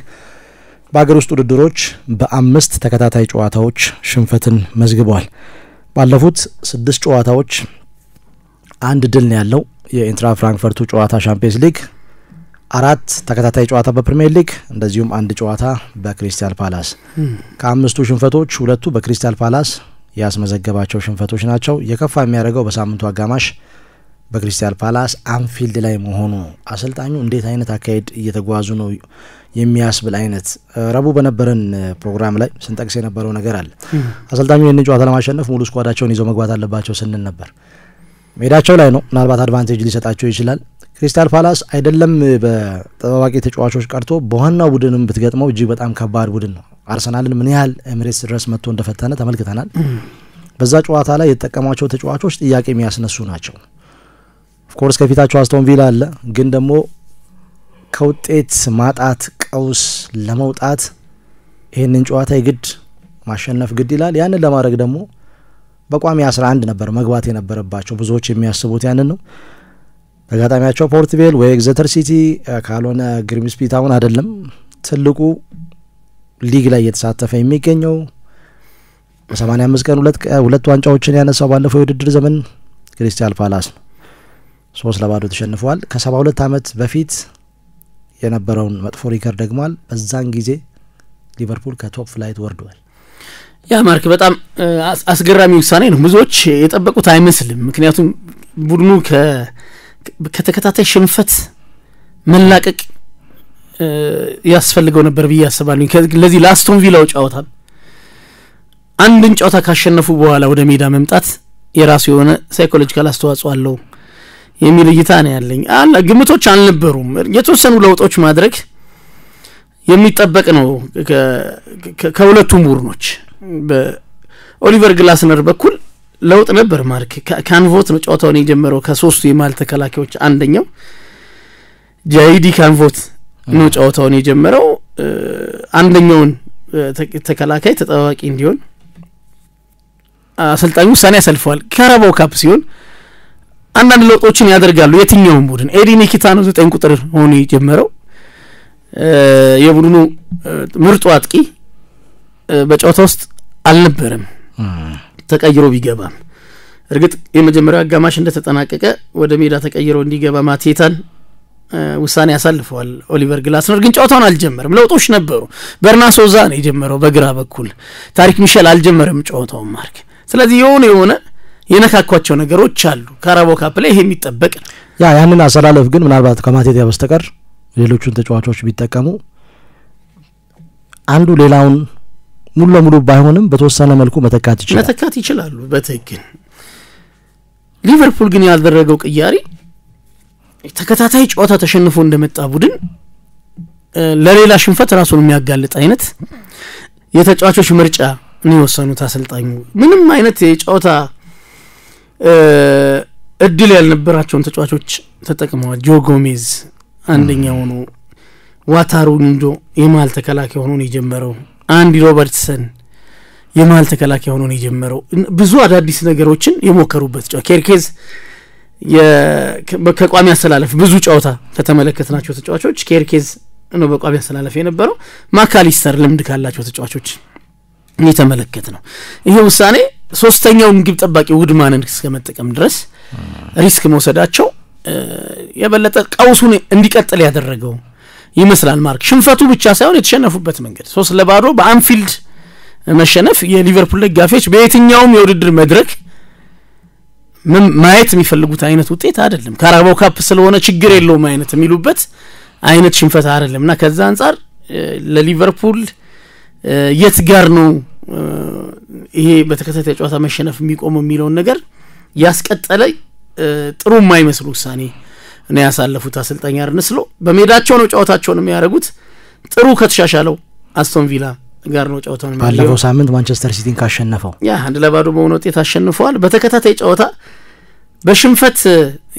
በአገር ውስጥ ውድድሮች በ5 ተከታታይ ጨዋታዎች ሽንፈትን መዝግበዋል። ባለፉት 6 ጨዋታዎች አንድ ድል ነው ያለው። የኢንትራ ፍራንክፈርቱ ጨዋታ ሻምፒየንስ ሊግ፣ 4 ተከታታይ ጨዋታ በፕሪሚየር ሊግ፣ እንደዚሁም አንድ ጨዋታ በክሪስታል ፓላስ። ከ5ቱ ሽንፈቶች 2ቱ በክሪስታል ፓላስ ያስመዘገባቸው ሽንፈቶች ናቸው። የከፋ የሚያደርገው በሳምንቱ አጋማሽ በክሪስታል ፓላስ አንፊልድ ላይ መሆኑ አሰልጣኙ እንዴት አይነት አካሄድ እየተጓዙ ነው የሚያስብል አይነት ረቡዕ በነበረን ፕሮግራም ላይ ስንጠቅስ የነበረው ነገር አለ። አሰልጣኙ ይህንን ጨዋታ ለማሸነፍ ሙሉ ስኳዳቸውን ይዘው መግባት አለባቸው ስንል ነበር። ሜዳቸው ላይ ነው፣ ምናልባት አድቫንቴጅ ሊሰጣቸው ይችላል። ክሪስታል ፓላስ አይደለም በተባባቂ ተጫዋቾች ቀርቶ በዋናው ቡድንም ብትገጥመው እጅግ በጣም ከባድ ቡድን ነው። አርሰናልን ምን ያህል ኤሚሬትስ ድረስ መጥቶ እንደፈተነ ተመልክተናል። በዛ ጨዋታ ላይ የተጠቀማቸው ተጫዋቾች ጥያቄ የሚያስነሱ ናቸው። ኦፍ ኮርስ ከፊታቸው አስቶን ቪላ አለ፣ ግን ደግሞ ከውጤት ማጣት ቀውስ ለመውጣት ይሄንን ጨዋታ ይግድ ማሸነፍ ግድ ይላል። ያንን ለማድረግ ደግሞ በቋሚ 11 ነበር መግባት የነበረባቸው። ብዙዎች የሚያስቡት ያንን ነው። ተጋጣሚያቸው ፖርትቬል ወይ ኤግዘተር ሲቲ ካልሆነ ግሪምስቢ ታውን አይደለም። ትልቁ ሊግ ላይ እየተሳተፈ የሚገኘው በ85 ቀን ሁለት ዋንጫዎችን ያነሳው ባለፈው የውድድር ዘመን ክሪስታል ፓላስ ነው። 3-0 ተሸንፈዋል። ከ72 ዓመት በፊት የነበረውን መጥፎ ሪከርድ ደግሟል። በዛን ጊዜ ሊቨርፑል ከቶፕ ፍላይት ወርዷል። ያ ማርክ በጣም አስገራሚ ውሳኔ ነው። ብዙዎች የጠበቁት አይመስልም። ምክንያቱም ቡድኑ ከተከታታይ ሽንፈት መላቀቅ ያስፈልገው ነበር ብዬ አስባለሁ። ለዚህ ለአስቶን ቪላው ጨዋታ አንድን ጨዋታ ካሸነፉ በኋላ ወደ ሜዳ መምጣት የራሱ የሆነ ሳይኮሎጂካል አስተዋጽኦ አለው የሚል እይታ ነው ያለኝ። ግምቶች አልነበሩም። የተወሰኑ ለውጦች ማድረግ የሚጠበቅ ነው ከሁለቱም ቡድኖች። በኦሊቨር ግላስነር በኩል ለውጥ ነበር ማርክ። ካንቮት ነው ጨዋታውን የጀመረው ከሶስቱ የማል ተከላካዮች አንደኛው ጃይዲ ካንቮት ነው ጨዋታውን የጀመረው። አንደኛውን ተከላካይ ተጠባባቂ እንዲሆን አሰልጣኙ ውሳኔ ያሳልፈዋል። ካራባው ካፕ ሲሆን አንዳንድ ለውጦችን ያደርጋሉ የትኛውም ቡድን። ኤዲ ኒኪታ ነው 9 ቁጥር ሆኖ የጀመረው። የቡድኑ ምርጡ አጥቂ በጨዋታ ውስጥ አልነበረም ተቀይሮ ቢገባም። እርግጥ የመጀመሪያው አጋማሽ እንደተጠናቀቀ ወደ ሜዳ ተቀይሮ እንዲገባ ማቴታን ውሳኔ ያሳልፈዋል ኦሊቨር ግላስነር። ግን ጨዋታውን አልጀመረም። ለውጦች ነበሩ። በርናርዶ ሶዛ ነው የጀመረው በግራ በኩል። ታሪክ ሚሼል አልጀመረም ጨዋታውን ማርክ። ስለዚህ የሆነ የነካኳቸው ነገሮች አሉ። ካራባው ካፕ ላይ ይሄ የሚጠበቅ ያንን አሰላለፍ ግን ምናልባት ከማቴታ በስተቀር ሌሎቹን ተጫዋቾች ቢጠቀሙ አንዱ ሌላውን ሙሉ ለሙሉ ባይሆንም በተወሰነ መልኩ መተካት ይችላሉ በትክክል። ሊቨርፑል ግን ያደረገው ቅያሪ ተከታታይ ጨዋታ ተሸንፎ እንደመጣ ቡድን ለሌላ ሽንፈት ራሱን የሚያጋልጥ አይነት የተጫዋቾች ምርጫ ነው የወሰኑት አሰልጣኙ። ምንም አይነት የጨዋታ እድል ያልነበራቸውን ተጫዋቾች ተጠቅመዋል። ጆ ጎሜዝ አንደኛው ነው። ዋታሩ ንዶ የማል ተከላካይ ሆኖ ነው የጀመረው። አንዲ ሮበርትሰን የማል ተከላካይ ሆኖ ነው የጀመረው። ብዙ አዳዲስ ነገሮችን የሞከሩበት ጨዋታ ኬርኬዝ ከቋሚ አሰላለፍ ብዙ ጨዋታ ከተመለከትናቸው ተጫዋቾች ኬርኬዝ ነው በቋሚ አሰላለፍ የነበረው። ማካሊስተር ልምድ ካላቸው ተጫዋቾች የተመለከተ ነው። ይሄ ውሳኔ ሶስተኛውን ግብ ጠባቂ ውድማንን እስከመጠቀም ድረስ ሪስክ መውሰዳቸው የበለጠ ቀውሱን እንዲቀጥል ያደረገው ይመስላል ማርክ። ሽንፈቱ ብቻ ሳይሆን የተሸነፉበት መንገድ 3-0 በአንፊልድ መሸነፍ የሊቨርፑል ደጋፊዎች በየትኛውም የውድድር መድረክ ማየት የሚፈልጉት አይነት ውጤት አይደለም። ካራባው ካፕ ስለሆነ ችግር የለውም አይነት የሚሉበት አይነት ሽንፈት አይደለምና ከዛ አንፃር ለሊቨርፑል የት ጋር ነው ይሄ በተከታታይ ጨዋታ መሸነፍ የሚቆመው የሚለውን ነገር ያስቀጠለ ጥሩ የማይመስል ውሳኔ ነው ያሳለፉት አሰልጣኝ አርነ ስሎት። በሜዳቸው ነው ጨዋታቸውን የሚያደርጉት። ጥሩ ከተሻሻለው አስቶን ቪላ ጋር ነው ጨዋታውን የሚያደርጉት። ባለፈው ሳምንት ማንቸስተር ሲቲን ካሸነፈው 1-0 በሆነ ውጤት አሸንፈዋል። በተከታታይ ጨዋታ በሽንፈት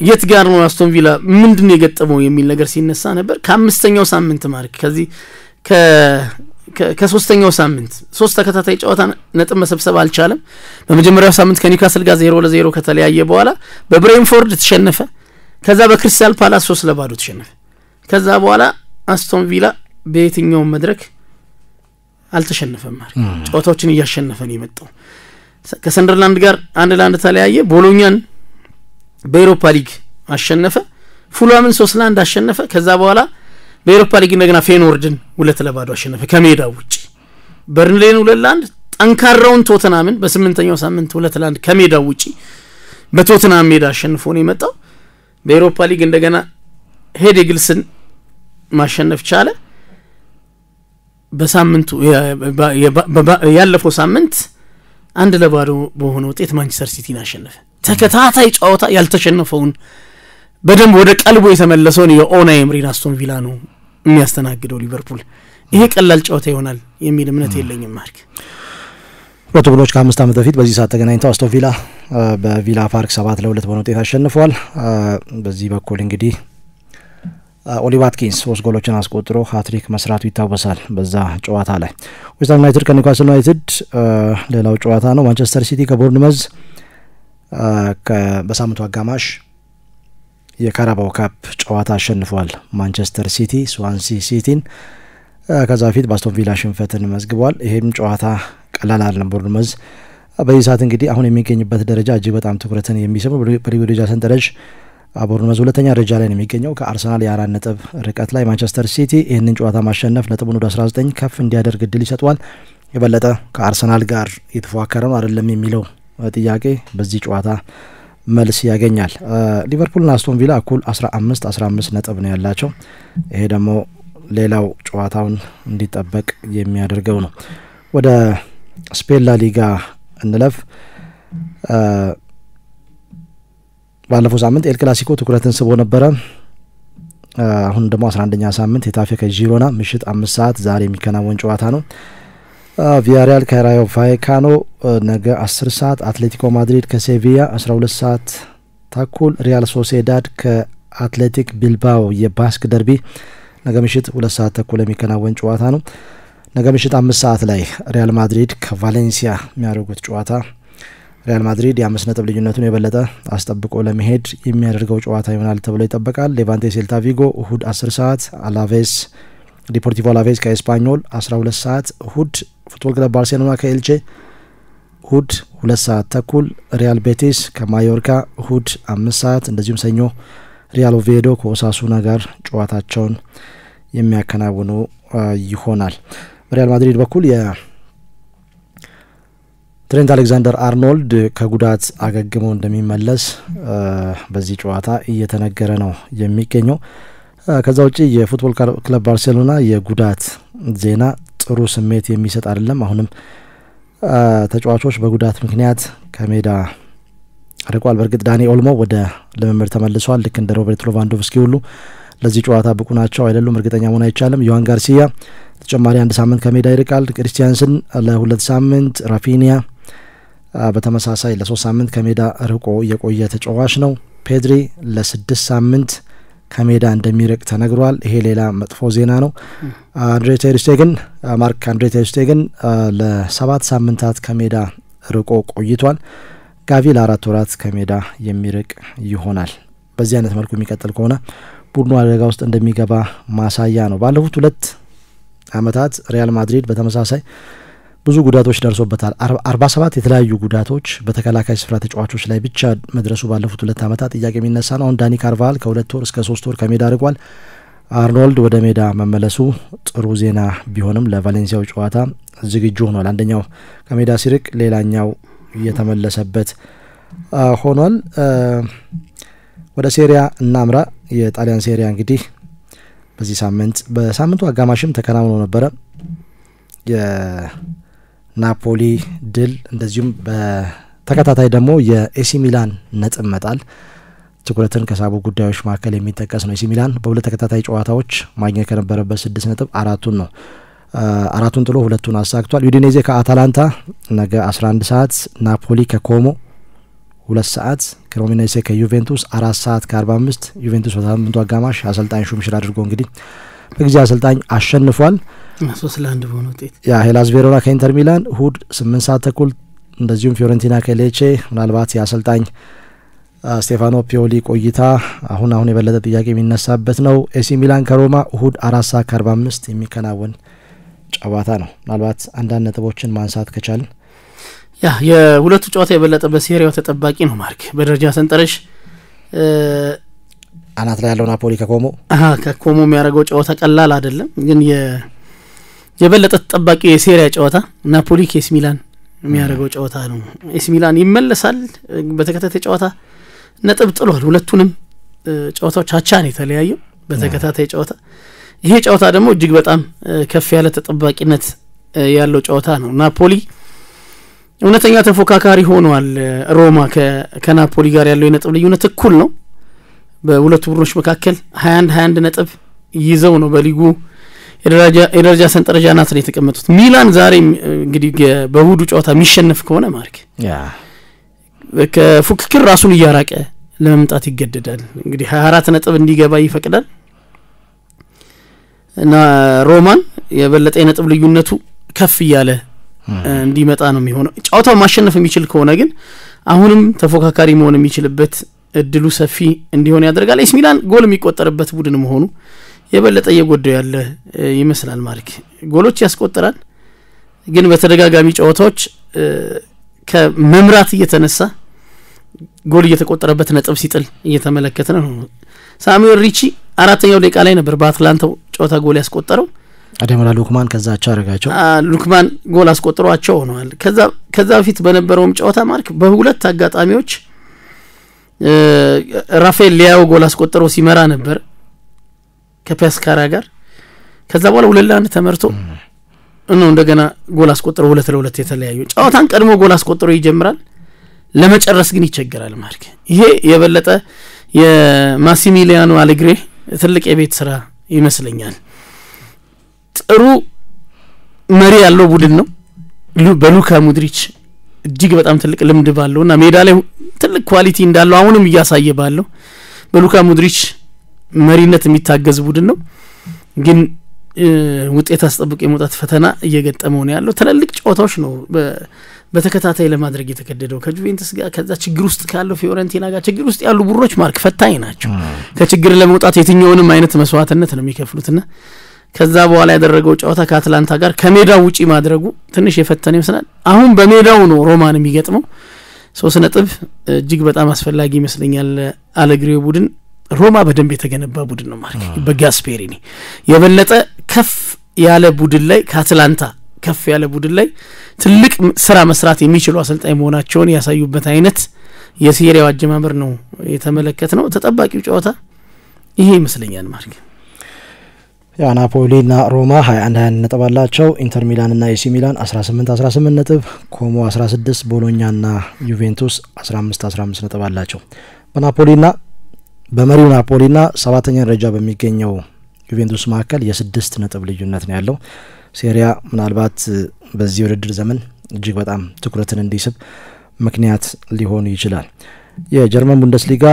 የት ጋር ነው አስቶን ቪላ ምንድነው የገጠመው የሚል ነገር ሲነሳ ነበር። ከአምስተኛው ሳምንት ማርክ ከዚህ ከሶስተኛው ሳምንት 3 ተከታታይ ጨዋታ ነጥብ መሰብሰብ አልቻለም። በመጀመሪያው ሳምንት ከኒውካስል ጋር 0-0 ከተለያየ በኋላ በብሬንፎርድ ተሸነፈ። ከዛ በክሪስታል ፓላስ 3-0 ተሸነፈ። ከዛ በኋላ አስቶን ቪላ በየትኛው መድረክ አልተሸነፈም ማለት ጨዋታዎችን እያሸነፈ ነው የመጣው። ከሰንደርላንድ ጋር 1-1 ተለያየ። ቦሎኛን በዩሮፓ ሊግ አሸነፈ። ፉላምን 3-1 አሸነፈ። ከዛ በኋላ በዩሮፓ ሊግ እንደገና ፌኖርድን 2-0 አሸነፈ ከሜዳው ውጪ። በርንሌን 2-1 ጠንካራውን ቶተናምን በ8ኛው ሳምንት 2-1 ከሜዳው ውጪ በቶተናም ሜዳ አሸንፎ ነው የመጣው። በዩሮፓ ሊግ እንደገና ሄዴግልስን ማሸነፍ ቻለ። በሳምንቱ ያለፈው ሳምንት 1-0 በሆነ ውጤት ማንቸስተር ሲቲን አሸነፈ። ተከታታይ ጨዋታ ያልተሸነፈውን በደንብ ወደ ቀልቦ የተመለሰውን የኦናይ ኤምሪን አስቶን ቪላ ነው የሚያስተናግደው ሊቨርፑል። ይሄ ቀላል ጨዋታ ይሆናል የሚል እምነት የለኝም ማርክ። ሁለቱ ቡድኖች ከ5 ዓመት በፊት በዚህ ሰዓት ተገናኝተው አስቶን ቪላ በቪላ ፓርክ 7-2 በሆነ ውጤት አሸንፏል። በዚህ በኩል እንግዲህ ኦሊ ዋትኪንስ 3 ጎሎችን አስቆጥሮ ሃትሪክ መስራቱ ይታወሳል በዛ ጨዋታ ላይ። ዌስትሃም ዩናይትድ ከኒውካስል ዩናይትድ ሌላው ጨዋታ ነው። ማንቸስተር ሲቲ ከቦርንመዝ በሳምንቱ አጋማሽ የካራባው ካፕ ጨዋታ አሸንፏል ማንቸስተር ሲቲ ስዋንሲ ሲቲን። ከዛ በፊት በአስቶን ቪላ ሽንፈትን መዝግቧል። ይሄም ጨዋታ ቀላል አይደለም። ቦርንመዝ በዚህ ሰዓት እንግዲህ አሁን የሚገኝበት ደረጃ እጅግ በጣም ትኩረትን የሚስብ በሊጉ ደረጃ ሰንጠረዥ ቦርንመዝ ሁለተኛ ደረጃ ላይ ነው የሚገኘው ከአርሰናል የ4 ነጥብ ርቀት ላይ። ማንቸስተር ሲቲ ይህንን ጨዋታ ማሸነፍ ነጥቡን ወደ 19 ከፍ እንዲያደርግ እድል ይሰጠዋል። የበለጠ ከአርሰናል ጋር የተፎካከረ ነው አይደለም የሚለው ጥያቄ በዚህ ጨዋታ መልስ ያገኛል። ሊቨርፑልና አስቶን ቪላ እኩል 15 ነጥብ ነው ያላቸው። ይሄ ደግሞ ሌላው ጨዋታውን እንዲጠበቅ የሚያደርገው ነው። ወደ ስፔን ላ ሊጋ እንለፍ። ባለፈው ሳምንት ኤል ክላሲኮ ትኩረትን ስቦ ነበረ። አሁን ደግሞ 11ኛ ሳምንት ሄታፌ ከጂሮና ምሽት 5 ሰዓት ዛሬ የሚከናወን ጨዋታ ነው። ቪያሪያል ከራዮ ቫይካኖ ነገ 10 ሰዓት፣ አትሌቲኮ ማድሪድ ከሴቪያ 12 ሰዓት ተኩል፣ ሪያል ሶሴዳድ ከአትሌቲክ ቢልባኦ የባስክ ደርቢ ነገ ምሽት 2 ሰዓት ተኩል የሚከናወን ጨዋታ ነው። ነገ ምሽት 5 ሰዓት ላይ ሪያል ማድሪድ ከቫሌንሲያ የሚያደርጉት ጨዋታ ሪያል ማድሪድ የ5 ነጥብ ልዩነቱን የበለጠ አስጠብቆ ለመሄድ የሚያደርገው ጨዋታ ይሆናል ተብሎ ይጠበቃል። ሌቫንቴ ሴልታ ቪጎ እሁድ 10 ሰዓት፣ አላቬስ ዲፖርቲቮ አላቬስ ከኤስፓኞል 12 ሰዓት፣ እሁድ ፉትቦል ክለብ ባርሴሎና ከኤልቼ እሁድ 2 ሰዓት ተኩል፣ ሪያል ቤቲስ ከማዮርካ እሁድ 5 ሰዓት፣ እንደዚሁም ሰኞ ሪያል ኦቪዬዶ ከኦሳሱና ጋር ጨዋታቸውን የሚያከናውኑ ይሆናል። በሪያል ማድሪድ በኩል ትሬንት አሌክዛንደር አርኖልድ ከጉዳት አገግሞ እንደሚመለስ በዚህ ጨዋታ እየተነገረ ነው የሚገኘው። ከዛ ውጪ የፉትቦል ክለብ ባርሴሎና የጉዳት ዜና ጥሩ ስሜት የሚሰጥ አይደለም። አሁንም ተጫዋቾች በጉዳት ምክንያት ከሜዳ ርቋል። በእርግጥ ዳኒ ኦልሞ ወደ ልምምድ ተመልሷል። ልክ እንደ ሮበርት ሌቫንዶቭስኪ ሁሉ ለዚህ ጨዋታ ብቁ ናቸው አይደሉም እርግጠኛ መሆን አይቻልም። ዮሃን ጋርሲያ ተጨማሪ 1 ሳምንት ከሜዳ ይርቃል። ክሪስቲያንስን ለ2 ሳምንት፣ ራፊኒያ በተመሳሳይ ለ3 ሳምንት ከሜዳ ርቆ የቆየ ተጫዋች ነው። ፔድሪ ለ6 ሳምንት ከሜዳ እንደሚርቅ ተነግሯል። ይሄ ሌላ መጥፎ ዜና ነው። ማርክ አንድሬ ቴር ስቴገን ለ7 ሳምንታት ከሜዳ ርቆ ቆይቷል። ጋቪ ለ4 ወራት ከሜዳ የሚርቅ ይሆናል። በዚህ አይነት መልኩ የሚቀጥል ከሆነ ቡድኑ አደጋ ውስጥ እንደሚገባ ማሳያ ነው። ባለፉት 2 ዓመታት ሪያል ማድሪድ በተመሳሳይ ብዙ ጉዳቶች ደርሶበታል። 47 የተለያዩ ጉዳቶች በተከላካይ ስፍራ ተጫዋቾች ላይ ብቻ መድረሱ ባለፉት 2 ዓመታት ጥያቄ የሚነሳ ነው። አሁን ዳኒ ካርቫል ከ2 ወር እስከ 3 ወር ከሜዳ ርቋል። አርኖልድ ወደ ሜዳ መመለሱ ጥሩ ዜና ቢሆንም ለቫሌንሲያው ጨዋታ ዝግጁ ሆኗል። አንደኛው ከሜዳ ሲርቅ ሌላኛው እየተመለሰበት ሆኗል። ወደ ሴሪያ እናምራ። የጣሊያን ሴሪያ እንግዲህ በዚህ ሳምንት በሳምንቱ አጋማሽም ተከናውኖ ነበረ። የናፖሊ ድል እንደዚሁም በተከታታይ ደግሞ የኤሲ ሚላን ነጥብ መጣል ትኩረትን ከሳቡ ጉዳዮች መካከል የሚጠቀስ ነው። ኤሲ ሚላን በ2 ተከታታይ ጨዋታዎች ማግኘት ከነበረበት 6 ነጥብ 4ቱን ነው 4ቱን ጥሎ 2ቱን አሳክቷል። ዩዲኔዜ ከአታላንታ ነገ 11 ሰዓት፣ ናፖሊ ከኮሞ 2 ሰዓት፣ ክሬሞኔሴ ከዩቬንቱስ 4 ሰዓት ከ45። ዩቬንቱስ በሳምንቱ አጋማሽ አሰልጣኝ ሹምሽር አድርጎ እንግዲህ በጊዜ አሰልጣኝ አሸንፏል 3-1 በሆነ ውጤት። ሄላስ ቬሮና ከኢንተር ሚላን እሁድ 8 ሰዓት ተኩል፣ እንደዚሁም ፊዮረንቲና ከሌቼ ምናልባት የአሰልጣኝ ስቴፋኖ ፒዮሊ ቆይታ አሁን የበለጠ ጥያቄ የሚነሳበት ነው። ኤሲ ሚላን ከሮማ እሁድ 4 ሰዓት ከ45 የሚከናወን ጨዋታ ነው። ምናልባት አንዳንድ ነጥቦችን ማንሳት ከቻልን የሁለቱ ጨዋታ የበለጠ በሴሪያው ተጠባቂ ነው። ማርክ በደረጃ ሰንጠረዥ አናት ላይ ያለው ናፖሊ ከኮሞ የሚያደርገው ጨዋታ ቀላል አይደለም። ግን የበለጠ ተጠባቂ የሴሪያ ጨዋታ ናፖሊ ከኤሲ ሚላን የሚያደርገው ጨዋታ ነው። ኤሲ ሚላን ይመለሳል። በተከታታይ ጨዋታ ነጥብ ጥሏል። ሁለቱንም ጨዋታዎች አቻ ነው የተለያየው በተከታታይ ጨዋታ። ይሄ ጨዋታ ደግሞ እጅግ በጣም ከፍ ያለ ተጠባቂነት ያለው ጨዋታ ነው። ናፖሊ እውነተኛ ተፎካካሪ ሆኗል። ሮማ ከናፖሊ ጋር ያለው የነጥብ ልዩነት እኩል ነው። በሁለቱ ቡድኖች መካከል 21 ነጥብ ይዘው ነው በሊጉ የደረጃ ሰንጠረዥ አናት ላይ የተቀመጡት። ሚላን ዛሬ እንግዲህ በእሁዱ ጨዋታ የሚሸነፍ ከሆነ ማርክ ከፉክክር ራሱን እያራቀ ለመምጣት ይገደዳል። እንግዲህ 24 ነጥብ እንዲገባ ይፈቅዳል እና ሮማን የበለጠ የነጥብ ልዩነቱ ከፍ እያለ እንዲመጣ ነው የሚሆነው። ጨዋታው ማሸነፍ የሚችል ከሆነ ግን አሁንም ተፎካካሪ መሆን የሚችልበት እድሉ ሰፊ እንዲሆን ያደርጋል። ኤሲ ሚላን ጎል የሚቆጠርበት ቡድን መሆኑ የበለጠ እየጎዳው ያለ ይመስላል። ማርክ ጎሎች ያስቆጥራል፣ ግን በተደጋጋሚ ጨዋታዎች ከመምራት እየተነሳ ጎል እየተቆጠረበት ነጥብ ሲጥል እየተመለከተን ነው። ሳሙኤል ሪቺ 4ኛው ደቂቃ ላይ ነበር በአትላንታው ጨዋታ ጎል ያስቆጠረው። አደምራ ሉክማን ከዛቸው አረጋቸው ሉክማን ጎል አስቆጥሯቸው ሆነዋል። ከዛ በፊት በነበረውም ጨዋታ ማርክ በሁለት አጋጣሚዎች ራፋኤል ሊያው ጎል አስቆጥሮ ሲመራ ነበር ከፔስካራ ጋር። ከዛ በኋላ 2-1 ተመርቶ ነው እንደገና ጎል አስቆጥሮ 2-2 የተለያዩ ጨዋታን ቀድሞ ጎል አስቆጥሮ ይጀምራል፣ ለመጨረስ ግን ይቸገራል። ማርክ ይሄ የበለጠ የማሲሚሊያኖ አሌግሪ ትልቅ የቤት ስራ ይመስለኛል። ጥሩ መሪ ያለው ቡድን ነው በሉካ ሞድሪች እጅግ በጣም ትልቅ ልምድ ባለውና ሜዳ ላይ ትልቅ ኳሊቲ እንዳለው አሁንም እያሳየ ባለው በሉካ ሞድሪች መሪነት የሚታገዝ ቡድን ነው። ግን ውጤት አስጠብቆ የመውጣት ፈተና እየገጠመው ነው ያለው። ትልልቅ ጨዋታዎች ነው በተከታታይ ለማድረግ የተከደደው ከጁቬንቱስ ጋር፣ ከዛ ችግር ውስጥ ካለው ፊዮረንቲና ጋር። ችግር ውስጥ ያሉ ቡድኖች ማርክ ፈታኝ ናቸው። ከችግር ለመውጣት የትኛውንም አይነት መስዋዕትነት ነው የሚከፍሉትና ከዛ በኋላ ያደረገው ጨዋታ ከአትላንታ ጋር ከሜዳው ውጪ ማድረጉ ትንሽ የፈተነ ይመስላል። አሁን በሜዳው ነው ሮማን የሚገጥመው። 3 ነጥብ እጅግ በጣም አስፈላጊ ይመስለኛል። አሌግሪው ቡድን ሮማ በደንብ የተገነባ ቡድን ነው ማለት በጋስፔሪኒ የበለጠ ከፍ ያለ ቡድን ላይ ከአትላንታ ከፍ ያለ ቡድን ላይ ትልቅ ስራ መስራት የሚችሉ አሰልጣኝ መሆናቸውን ያሳዩበት አይነት የሴሪያው አጀማመር ነው የተመለከተነው። ተጠባቂው ጨዋታ ይሄ ይመስለኛል ማለት ያ ናፖሊና ሮማ 21 ነጥብ አላቸው። ኢንተር ሚላንና ኤሲ ሚላን 18 ነጥብ፣ ኮሞ 16፣ ቦሎኛና ዩቬንቱስ 15 ነጥብ አላቸው። በናፖሊና በመሪው ናፖሊና 7ኛ ደረጃ በሚገኘው ዩቬንቱስ መካከል የ6 ነጥብ ልዩነት ነው ያለው። ሴሪያ ምናልባት በዚህ ውድድር ዘመን እጅግ በጣም ትኩረትን እንዲስብ ምክንያት ሊሆን ይችላል። የጀርመን ቡንደስሊጋ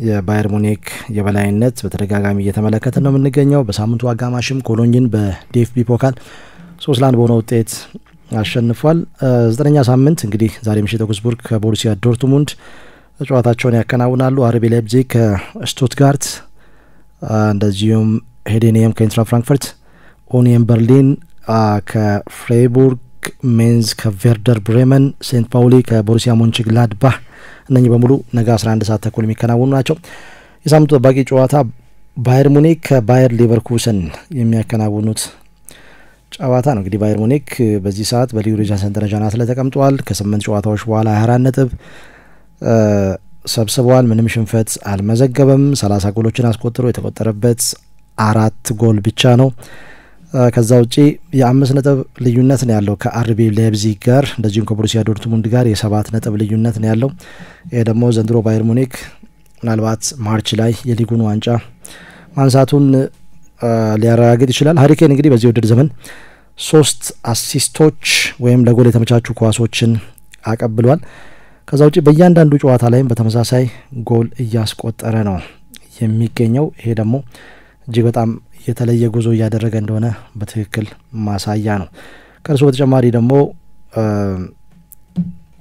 የባየር ሙኒክ የበላይነት በተደጋጋሚ እየተመለከተ ነው የምንገኘው። በሳምንቱ አጋማሽም ኮሎኝን በዲኤፍቢ ፖካል 3-1 በሆነ ውጤት አሸንፏል። 9ኛ ሳምንት እንግዲህ ዛሬ ምሽት አውግስቡርግ ከቦሩሲያ ዶርትሙንድ ጨዋታቸውን ያከናውናሉ። አርቢ ላይፕዚግ ከስቱትጋርት፣ እንደዚሁም ሄዴኒየም ከኢንትራ ፍራንክፈርት፣ ኦኒየን በርሊን ከፍሬቡርግ፣ ሜንዝ ከቬርደር ብሬመን፣ ሴንት ፓውሊ ከቦሩሲያ ሞንችግላድባህ እነኚህ በሙሉ ነገ 11 ሰዓት ተኩል የሚከናወኑ ናቸው። የሳምንቱ ጠባቂ ጨዋታ ባየር ሙኒክ ከባየር ሌቨርኩሰን የሚያከናውኑት ጨዋታ ነው። እንግዲህ ባየር ሙኒክ በዚህ ሰዓት በሊጉ ደረጃ ሰንጠረዥ አናት ላይ ተቀምጧል። ከ8 ጨዋታዎች በኋላ 24 ነጥብ ሰብስበዋል። ምንም ሽንፈት አልመዘገበም። 30 ጎሎችን አስቆጥሮ የተቆጠረበት 4 ጎል ብቻ ነው። ከዛ ውጪ የ5 ነጥብ ልዩነት ነው ያለው ከአርቢ ላይፕዚግ ጋር፣ እንደዚሁም ከቦሩሲያ ዶርትሙንድ ጋር የ7 ነጥብ ልዩነት ነው ያለው። ይሄ ደግሞ ዘንድሮ ባየር ሙኒክ ምናልባት ማርች ላይ የሊጉን ዋንጫ ማንሳቱን ሊያረጋግጥ ይችላል። ሃሪኬን እንግዲህ በዚህ ውድድር ዘመን 3 አሲስቶች ወይም ለጎል የተመቻቹ ኳሶችን አቀብሏል። ከዛ ውጪ በእያንዳንዱ ጨዋታ ላይም በተመሳሳይ ጎል እያስቆጠረ ነው የሚገኘው። ይሄ ደግሞ እጅግ በጣም የተለየ ጉዞ እያደረገ እንደሆነ በትክክል ማሳያ ነው። ከእርሱ በተጨማሪ ደግሞ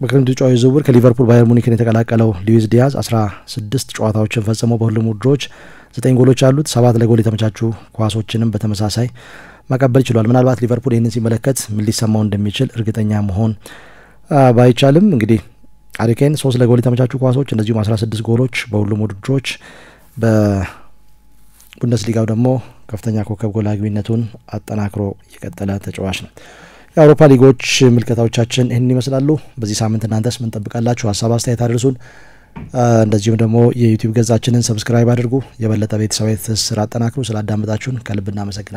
በክረምቱ ጨዋታ ዝውውር ከሊቨርፑል ባየር ሙኒክን የተቀላቀለው ሉዊስ ዲያዝ 16 ጨዋታዎችን ፈጽሞ በሁሉም ውድድሮች 9 ጎሎች አሉት። 7 ለጎል የተመቻቹ ኳሶችንም በተመሳሳይ ማቀበል ችሏል። ምናልባት ሊቨርፑል ይህንን ሲመለከት ምን ሊሰማው እንደሚችል እርግጠኛ መሆን ባይቻልም እንግዲህ ሃሪኬን 3 ለጎል የተመቻቹ ኳሶች እንደዚሁም 16 ጎሎች በሁሉም ውድድሮች፣ በቡንደስሊጋው ደግሞ ከፍተኛ ኮከብ ጎል አግቢነቱን አጠናክሮ የቀጠለ ተጫዋች ነው። የአውሮፓ ሊጎች ምልከታዎቻችን ይህን ይመስላሉ። በዚህ ሳምንት እናንተስ ምን ጠብቃላችሁ? ሀሳብ አስተያየት አድርሱን። እንደዚሁም ደግሞ የዩቲዩብ ገጻችንን ሰብስክራይብ አድርጉ። የበለጠ ቤተሰባዊ ትስስር አጠናክሩ። ስላዳመጣችሁን ከልብ እናመሰግናለን።